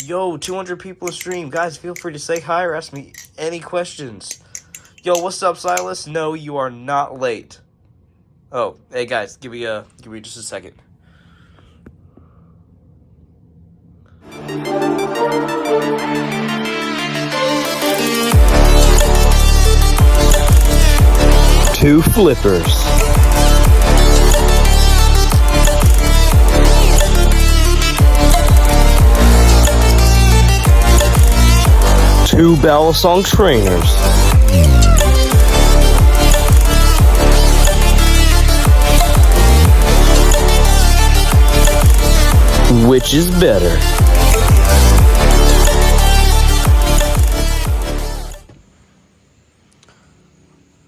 Yo, 200 people in stream. Guys, feel free to say hi or ask me any questions. Yo, what's up, Silas? No, you are not late. Oh, hey guys, give me just a second. Two flippers. Two Balisong trainers. Which is better?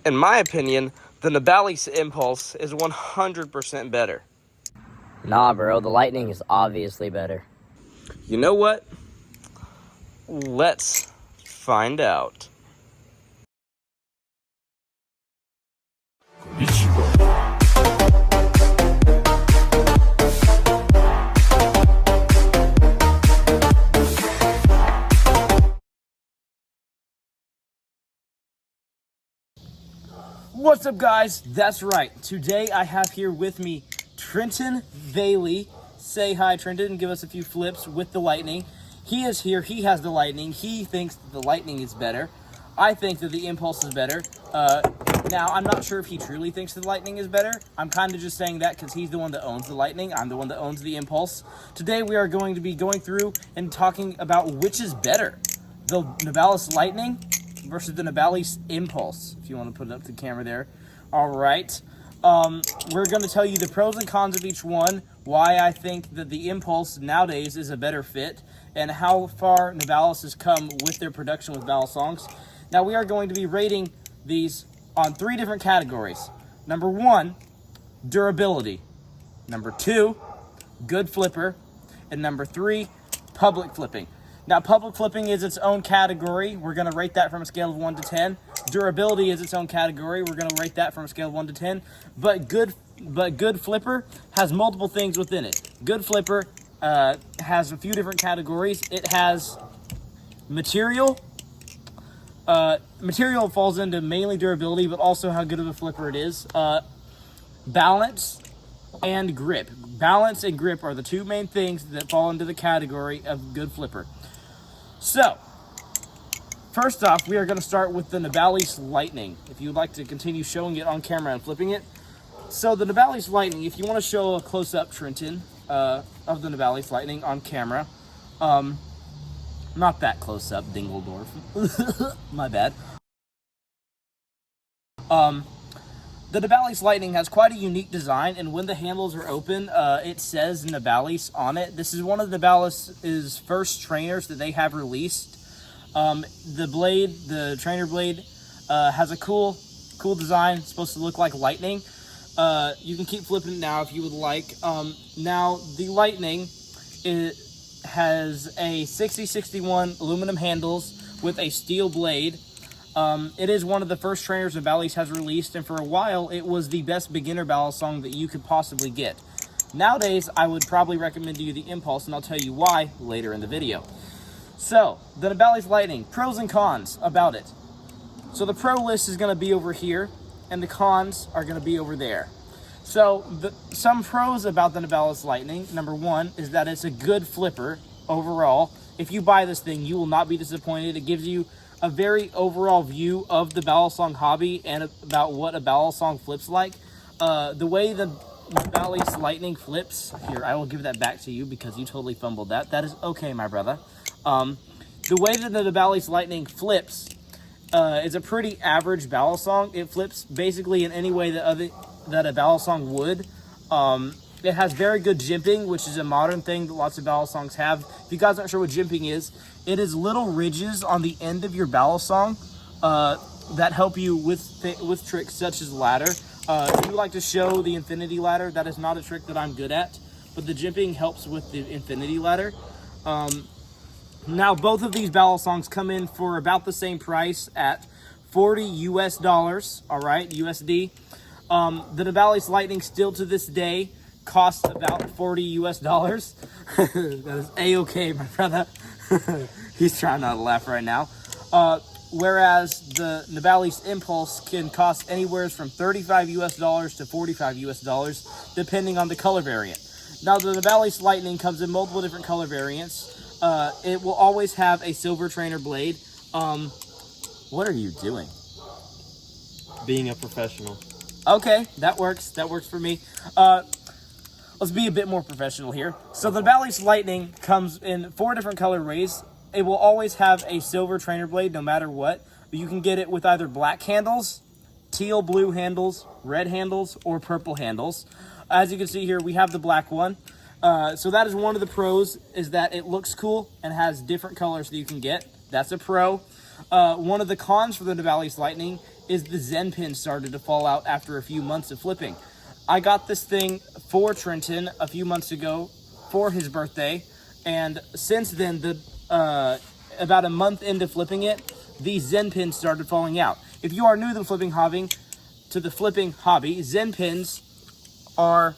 In my opinion, the Nabalis Impulse is 100% better. Nah, bro, the Lightning is obviously better. You know what? Let's find out. What's up, guys? That's right. Today I have here with me Trenton Bailey. Say hi, Trenton, and give us a few flips with the Lightning. He is here. He has the Lightning. He thinks the Lightning is better. I think that the Impulse is better. Now, I'm not sure if he truly thinks the Lightning is better. I'm kind of just saying that because he's the one that owns the Lightning. I'm the one that owns the Impulse. Today, we are going to be going through and talking about which is better, the Nabalis Lightning versus the Nabalis Impulse, if you want to put it up to the camera there. All right. We're going to tell you the pros and cons of each one, why I think that the Impulse nowadays is a better fit, and how far Nabalis has come with their production with Balisongs. Now, we are going to be rating these on 3 different categories. Number 1, durability. Number 2, good flipper. And number 3, public flipping. Now, public flipping is its own category. We're going to rate that from a scale of 1 to 10. Durability is its own category. We're going to rate that from a scale of 1 to 10. But good flipper has multiple things within it. Good flipper has a few different categories. It has material. Material falls into mainly durability, but also how good of a flipper it is. Balance and grip. Balance and grip are the 2 main things that fall into the category of good flipper. So, first off, we are going to start with the Nabalis Lightning, if you would like to continue showing it on camera and flipping it. So, the Nabalis Lightning, if you want to show a close-up, Trenton, of the Nabalis Lightning on camera. Not that close-up, Dingledorf. My bad. The Nabalis Lightning has quite a unique design, and when the handles are open, it says Nabalis on it. This is one of the Nabalis' first trainers that they have released. The blade, the trainer blade, has a cool design. It's supposed to look like lightning. You can keep flipping it now if you would like. Now, the Lightning has a 6061 aluminum handles with a steel blade. It is one of the first trainers that Nabalis has released, and for a while, it was the best beginner Balisong that you could possibly get. Nowadays, I would probably recommend to you the Impulse, and I'll tell you why later in the video. So, the Nabalis Lightning, pros and cons about it. So the pro list is going to be over here, and the cons are going to be over there. So, some pros about the Nabalis Lightning, number 1, is that it's a good flipper overall. If you buy this thing, you will not be disappointed. It gives you a very overall view of the Balisong hobby and about what a Balisong flips like. The way the Nabalis Lightning flips, here, I will give that back to you because you totally fumbled that. That is okay, my brother. The way that the Nabalis Lightning flips is a pretty average Balisong. It flips basically in any way that a Balisong would. It has very good jimping, which is a modern thing that lots of Balisongs have. If you guys aren't sure what jimping is, it is little ridges on the end of your Balisong that help you with tricks such as ladder. If you like to show the infinity ladder, that is not a trick that I'm good at, but the jimping helps with the infinity ladder. Now, both of these Balisongs come in for about the same price at $40 US, all right, USD. The Nabalis Lightning still to this day costs about $40 US. That is A-okay, my brother. He's trying not to laugh right now. Whereas the Nabalis Impulse can cost anywhere from $35 US to $45 US, depending on the color variant. Now, the Nabalis Lightning comes in multiple different color variants. It will always have a silver trainer blade. What are you doing? Being a professional. Okay, that works. That works for me. Let's be a bit more professional here. So the Nabalis Lightning comes in 4 different color rays. It will always have a silver trainer blade no matter what. You can get it with either black handles, teal blue handles, red handles, or purple handles. As you can see here, we have the black one. So that is one of the pros, is that it looks cool and has different colors that you can get. That's a pro. One of the cons for the Nabalis Lightning is the Zen pin started to fall out after a few months of flipping. I got this thing for Trenton a few months ago for his birthday, and since then, about a month into flipping it, the Zen pins started falling out. If you are new to the flipping hobby, Zen pins are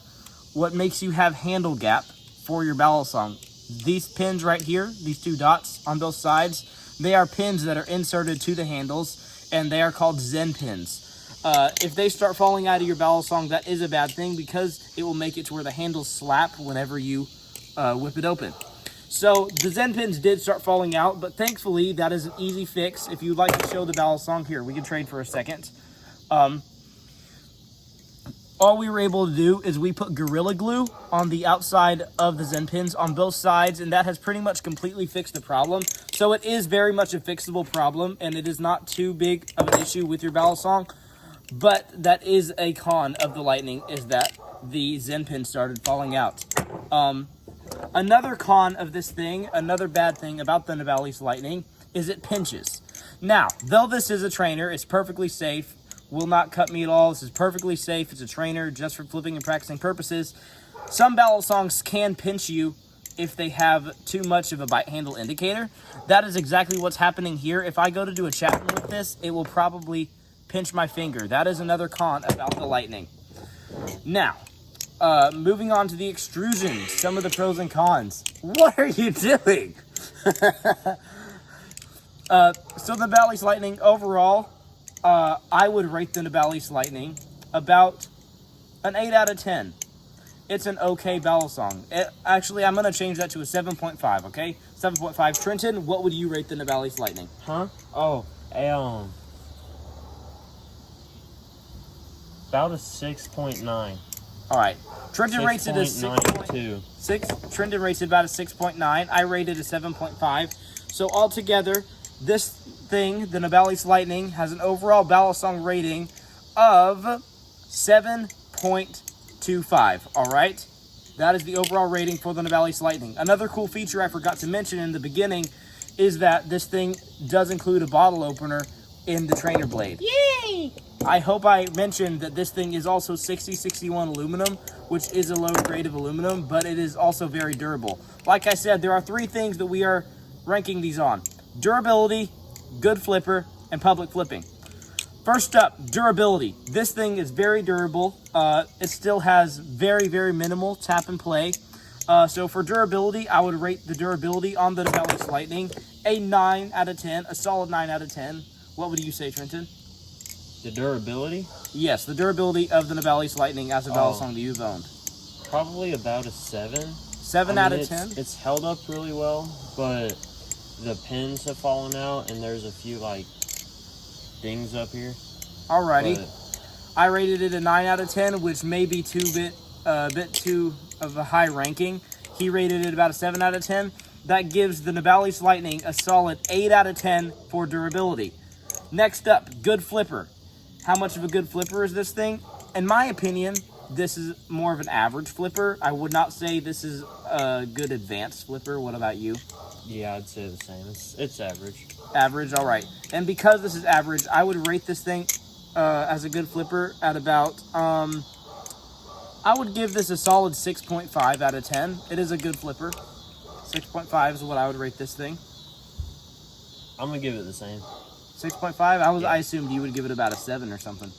what makes you have handle gap for your Balisong. These pins right here, these 2 dots on both sides, they are pins that are inserted to the handles, and they are called Zen pins. If they start falling out of your Balisong, that is a bad thing, because it will make it to where the handles slap whenever you whip it open. So the Zen pins did start falling out, but thankfully that is an easy fix. If you'd like to show the Balisong, here, we can trade for a second. All we were able to do is we put Gorilla Glue on the outside of the Zen pins on both sides, and that has pretty much completely fixed the problem. So it is very much a fixable problem, and it is not too big of an issue with your Balisong. But that is a con of the Lightning, is that the Zen pin started falling out. Another con of this thing, another bad thing about the Nabalis Lightning, is it pinches. Now, though this is a trainer, it's perfectly safe, will not cut me at all. This is perfectly safe. It's a trainer just for flipping and practicing purposes. Some Balisongs can pinch you if they have too much of a bite handle indicator. That is exactly what's happening here. If I go to do a chapman with this, it will probably pinch my finger. That is another con about the Lightning. Now, moving on to the Extrusion, some of the pros and cons. What are you doing? So the Nabalis Lightning, overall, I would rate the Nabalis Lightning about an 8 out of 10. It's an okay Balisong. Actually, I'm going to change that to a 7.5, okay? 7.5. Trenton, what would you rate the Nabalis Lightning? Huh? Oh, about a 6.9. All right. Trenton rates it as 6.92. Trenton rates it about a 6.9. I rated a 7.5. So altogether, this thing, the Nabalis Lightning, has an overall Balisong rating of 7.25. All right? That is the overall rating for the Nabalis Lightning. Another cool feature I forgot to mention in the beginning is that this thing does include a bottle opener in the trainer blade. Yay! I hope I mentioned that this thing is also 6061 aluminum, which is a low grade of aluminum, but it is also very durable. Like I said, there are 3 things that we are ranking these on: durability, good flipper, and public flipping. First up, durability. This thing is very durable. It still has very, very minimal tap and play. So for durability, I would rate the durability on the Nabalis Lightning a 9 out of 10, a solid 9 out of 10. What would you say, Trenton? The durability? Yes, the durability of the Nabalis Lightning as a Balisong that you've owned. Probably about a 7. 7 out of 10? It's held up really well, but the pins have fallen out, and there's a few, like, dings up here. Alrighty. But I rated it a 9 out of 10, which may be a bit too of a high ranking. He rated it about a 7 out of 10. That gives the Nabalis Lightning a solid 8 out of 10 for durability. Next up, good flipper. How much of a good flipper is this thing? In my opinion, this is more of an average flipper. I would not say this is a good advanced flipper. What about you? yeah, I'd say the same. It's average. Average, all right. And because this is average, I would rate this thing as a good flipper at about, I would give this a solid 6.5 out of 10. It is a good flipper. 6.5 is what I would rate this thing. I'm going to give it the same. 6.5? I assumed you would give it about a 7 or something.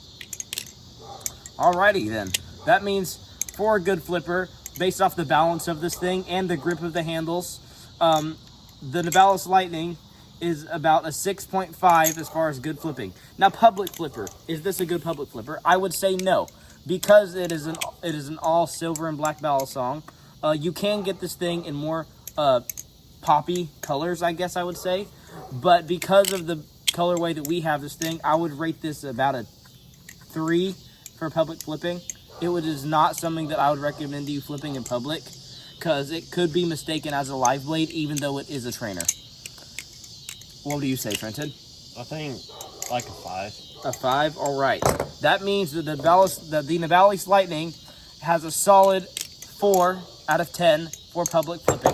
Alrighty then. That means for a good flipper, based off the balance of this thing and the grip of the handles, the Nabalis Lightning is about a 6.5 as far as good flipping. Now, public flipper. Is this a good public flipper? I would say no, because it is an all silver and black Balisong. You can get this thing in more poppy colors, I guess I would say. But because of the colorway that we have this thing, I would rate this about a 3 for public flipping. It is not something that I would recommend you flipping in public, because it could be mistaken as a live blade, even though it is a trainer. What do you say, Trenton? I think like a 5. A 5? All right. That means that the Nabalis Lightning has a solid 4 out of 10 for public flipping.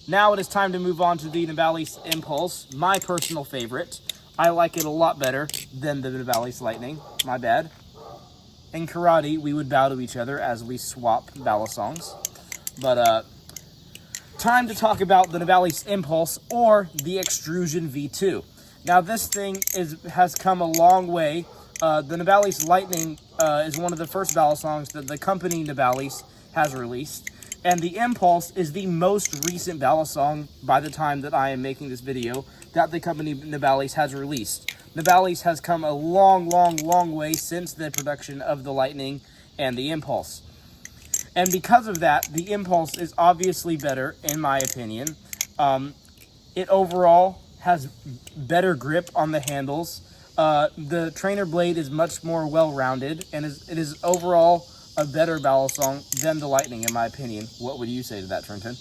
Now it is time to move on to the Nabalis Impulse, my personal favorite. I like it a lot better than the Nabalis Lightning. My bad. In karate, we would bow to each other as we swap Balisongs. But, time to talk about the Nabalis Impulse, or the Extrusion V2. Now, this thing has come a long way. The Nabalis Lightning is one of the first Balisongs that the company Nabalis has released. And the Impulse is the most recent Balisong, by the time that I am making this video, that the company Nabalis has released. Nabalis has come a long, long, long way since the production of the Lightning and the Impulse. And because of that, the Impulse is obviously better, in my opinion. It overall has better grip on the handles. The trainer blade is much more well-rounded, and it is overall a better Balisong than the Lightning, in my opinion. What would you say to that, Trenton?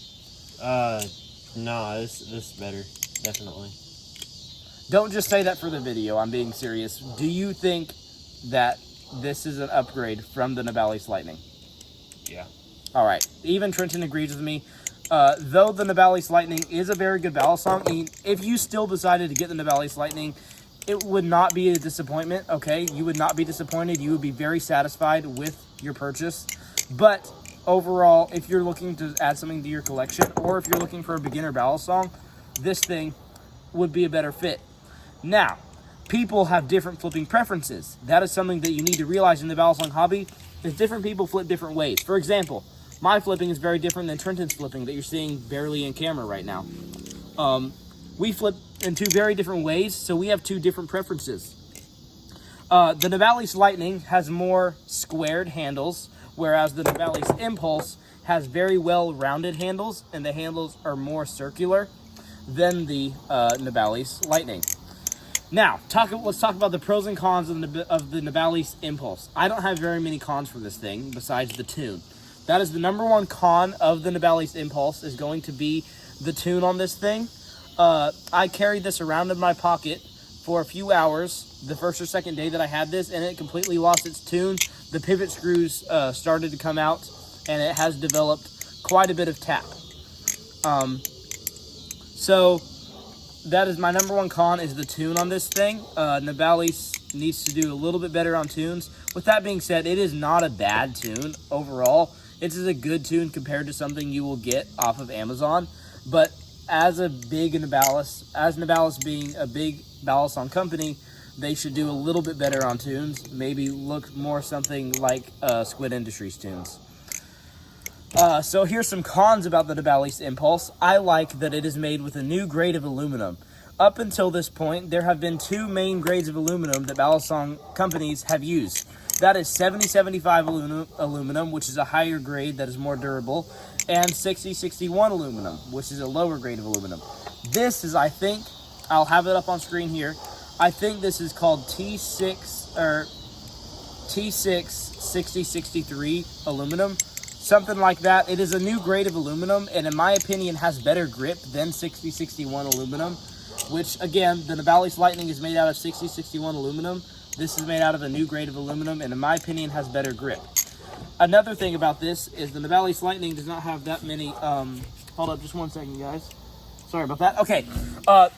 No, this is better, definitely. Don't just say that for the video. I'm being serious. Do you think that this is an upgrade from the Nabalis Lightning? Yeah. All right. Even Trenton agrees with me. Though the Nabalis Lightning is a very good Balisong, if you still decided to get the Nabalis Lightning, it would not be a disappointment, okay? You would not be disappointed. You would be very satisfied with your purchase. But overall, if you're looking to add something to your collection, or if you're looking for a beginner Balisong, this thing would be a better fit. Now, people have different flipping preferences. That is something that you need to realize in the Balisong hobby, is different people flip different ways. For example, my flipping is very different than Trenton's flipping that you're seeing barely in camera right now. We flip in 2 very different ways, so we have 2 different preferences. The Nabalis Lightning has more squared handles, whereas the Nabalis Impulse has very well-rounded handles, and the handles are more circular than the Nabalis Lightning. Now, let's talk about the pros and cons of the Nabalis Impulse. I don't have very many cons for this thing, besides the tune. That is the number 1 con of the Nabalis Impulse, is going to be the tune on this thing. I carried this around in my pocket for a few hours the first or second day that I had this, and it completely lost its tune. The pivot screws started to come out, and it has developed quite a bit of tap. So that is my number 1 con, is the tune on this thing. Nabalis needs to do a little bit better on tunes. With that being said, it is not a bad tune overall. It is a good tune compared to something you will get off of Amazon. But as Nabalis being a big Balisong company, they should do a little bit better on tunes. Maybe look more something like Squid Industries tunes. So here's some cons about the Nabalis Impulse. I like that it is made with a new grade of aluminum. Up until this point, there have been 2 main grades of aluminum that Balisong companies have used. That is 7075 aluminum, which is a higher grade that is more durable, and 6061 aluminum, which is a lower grade of aluminum. This is, I think, I'll have it up on screen here. I think this is called T6 6063 aluminum. Something like that. It is a new grade of aluminum, and in my opinion has better grip than 6061 aluminum, which again, the Nabalis Lightning is made out of 6061 aluminum. This is made out of a new grade of aluminum, and in my opinion has better grip. Another thing about this is the Nabalis Lightning does not have that many, hold up just 1 second, guys. Sorry about that. Okay, the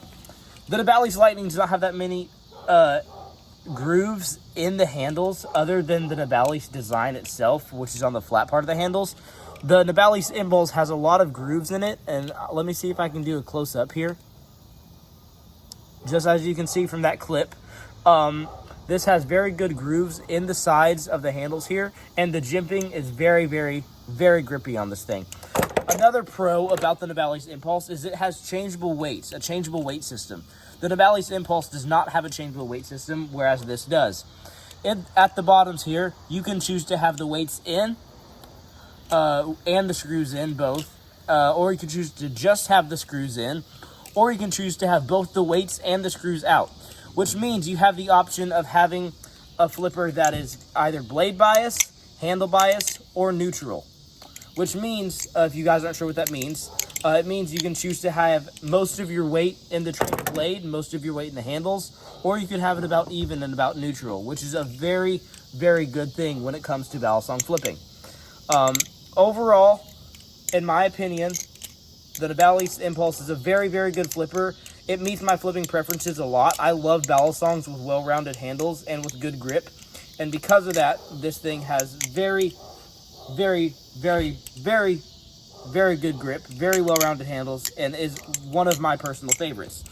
Nabalis Lightning does not have that many grooves in the handles other than the Nabalis design itself, which is on the flat part of the handles. The Nabalis Impulse has a lot of grooves in it, and let me see if I can do a close-up here. Just as you can see from that clip, this has very good grooves in the sides of the handles here, and the jimping is very, very, very grippy on this thing. Another pro about the Nabalis Impulse is it has changeable weights, a changeable weight system. The Nabalis Impulse does not have a changeable weight system, whereas this does. At the bottoms here, you can choose to have the weights in and the screws in both, or you can choose to just have the screws in, or you can choose to have both the weights and the screws out, which means you have the option of having a flipper that is either blade bias, handle bias, or neutral. Which means, if you guys aren't sure what that means, it means you can choose to have most of your weight in the trainer blade, most of your weight in the handles, or you can have it about even and about neutral, which is a very, very good thing when it comes to balisong flipping. Overall, in my opinion, the Nabalis Impulse is a very, very good flipper. It meets my flipping preferences a lot. I love balisongs with well-rounded handles and with good grip. And because of that, this thing has very, very, very, very, very good grip, very well-rounded handles, and is one of my personal favorites.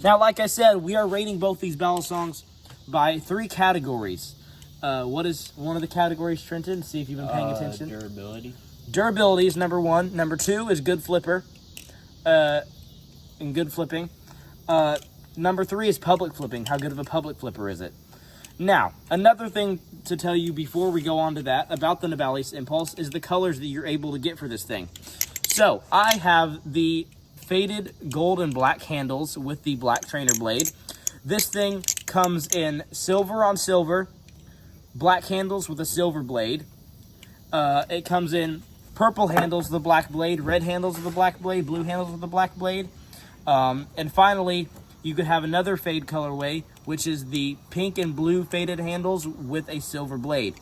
Now, like I said, we are rating both these balisongs by 3 categories. What is one of the categories, Trenton? See if you've been paying attention. Durability. Durability is number 1. Number 2 is good flipper, and good flipping. Number 3 is public flipping. How good of a public flipper is it? Now, another thing to tell you before we go on to that about the Nabalis Impulse is the colors that you're able to get for this thing. So, I have the faded gold and black handles with the black trainer blade. This thing comes in silver on silver, black handles with a silver blade. It comes in purple handles with a black blade, red handles with a black blade, blue handles with a black blade. And finally, you could have another fade colorway, which is the pink and blue faded handles with a silver blade.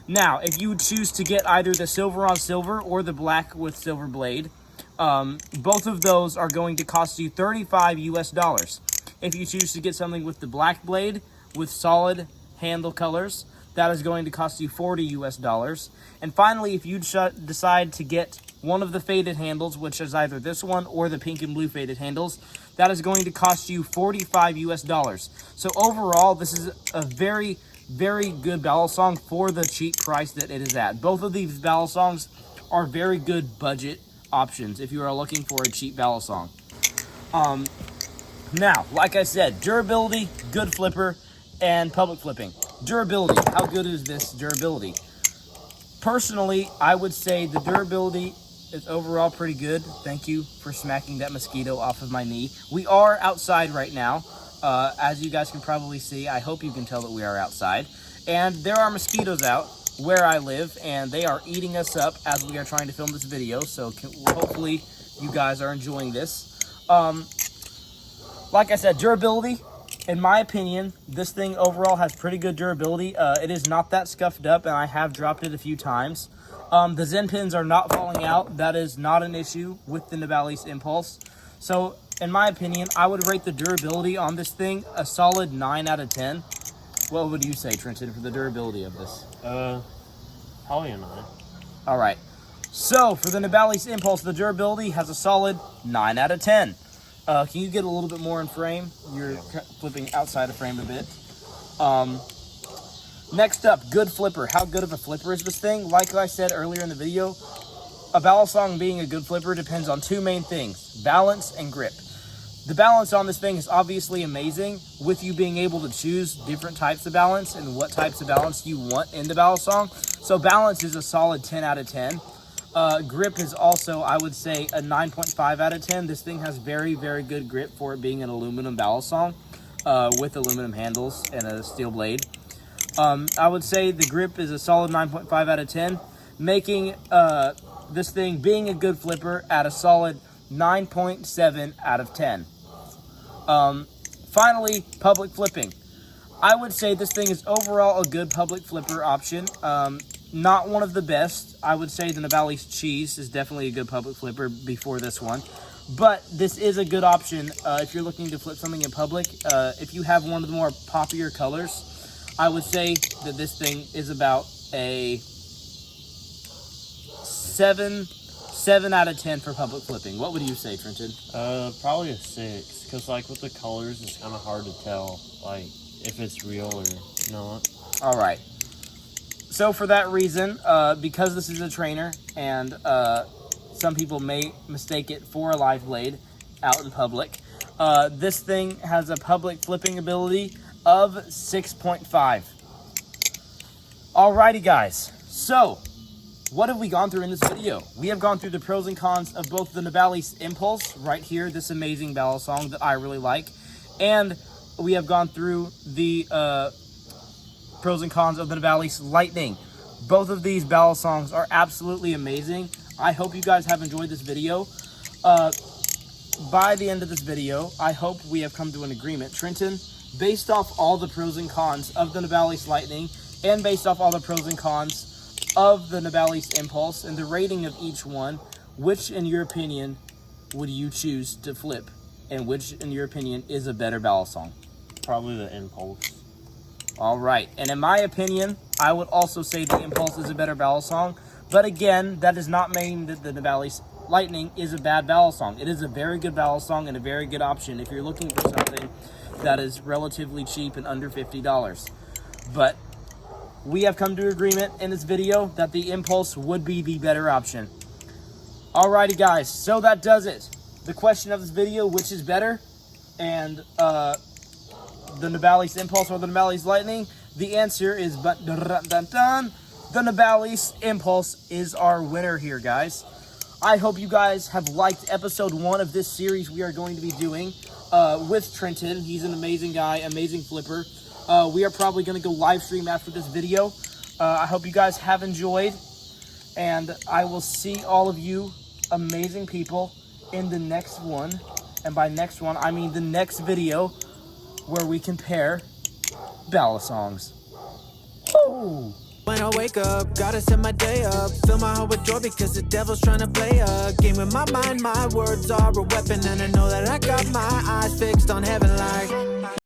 Now, if you choose to get either the silver on silver or the black with silver blade, both of those are going to cost you $35 US. If you choose to get something with the black blade with solid handle colors, that is going to cost you $40 US. And finally, if you decide to get one of the faded handles, which is either this one or the pink and blue faded handles, that is going to cost you $45 US. So overall, this is a very, very good balisong for the cheap price that it is at. Both of these balisongs are very good budget options if you are looking for a cheap balisong. Now, like I said, durability, good flipper, and public flipping. Durability, how good is this durability? Personally, I would say the durability is overall pretty good. Thank you for smacking that mosquito off of my knee. We are outside right now. As you guys can probably see, I hope you can tell that we are outside. And there are mosquitoes out where I live, and they are eating us up as we are trying to film this video. So hopefully you guys are enjoying this. Like I said, durability. In my opinion, this thing overall has pretty good durability. It is not that scuffed up, and I have dropped it a few times. The Zen pins are not falling out. That is not an issue with the Nabalis Impulse. So, in my opinion, I would rate the durability on this thing a solid 9 out of 10. What would you say, Trenton, for the durability of this? Probably a 9. All right. So, for the Nabalis Impulse, the durability has a solid 9 out of 10. Can you get a little bit more in frame? You're flipping outside of frame a bit. Next up, good flipper. How good of a flipper is this thing? Like I said earlier in the video, a balisong being a good flipper depends on 2 main things, balance and grip. The balance on this thing is obviously amazing, with you being able to choose different types of balance and what types of balance you want in the balisong. So balance is a solid 10 out of 10. Grip is also, I would say, a 9.5 out of 10. This thing has very, very good grip for it being an aluminum balisong with aluminum handles and a steel blade. I would say the grip is a solid 9.5 out of 10, making this thing being a good flipper at a solid 9.7 out of 10. Finally, public flipping. I would say this thing is overall a good public flipper option. Not one of the best. I would say the Nabalis Cheese is definitely a good public flipper before this one. But this is a good option if you're looking to flip something in public. If you have one of the more popular colors, I would say that this thing is about a 7 out of 10 for public flipping. What would you say, Trenton? Probably a 6, because like with the colors, it's kind of hard to tell like if it's real or not. All right. So for that reason, because this is a trainer and Some people may mistake it for a live blade out in public. This thing has a public flipping ability of 6.5. Alrighty guys, so what have we gone through in this video? We have gone through the pros and cons of both the Nabalis Impulse, right here, this amazing Balisong that I really like, and we have gone through the pros and cons of the Nabalis Lightning. Both of these Balisongs are absolutely amazing. I hope you guys have enjoyed this video. By the end of this video, I hope we have come to an agreement. Trenton, based off all the pros and cons of the Nabalis Lightning, and based off all the pros and cons of the Nabalis Impulse, and the rating of each one, which, in your opinion, would you choose to flip? And which, in your opinion, is a better Balisong? Probably the Impulse. Alright, and in my opinion, I would also say the Impulse is a better Balisong. But again, that does not mean that the Nabalis Lightning is a bad Balisong. It is a very good Balisong and a very good option if you're looking for something that is relatively cheap and under $50. But we have come to agreement in this video that the Impulse would be the better option. Alrighty guys, so that does it. The question of this video, which is better? And the Nabalis Impulse or the Nabalis Lightning? The answer is the Nabalis Impulse is our winner here, guys. I hope you guys have liked episode 1 of this series we are going to be doing with Trenton. He's an amazing guy, amazing flipper. We are probably going to go live stream after this video. I hope you guys have enjoyed, and I will see all of you amazing people in the next one. And by next one, I mean the next video where we compare Balisongs. Oh! When I wake up, gotta set my day up. Fill my heart with joy because the devil's trying to play a game with my mind. My words are a weapon, and I know that I got my eyes fixed on heaven.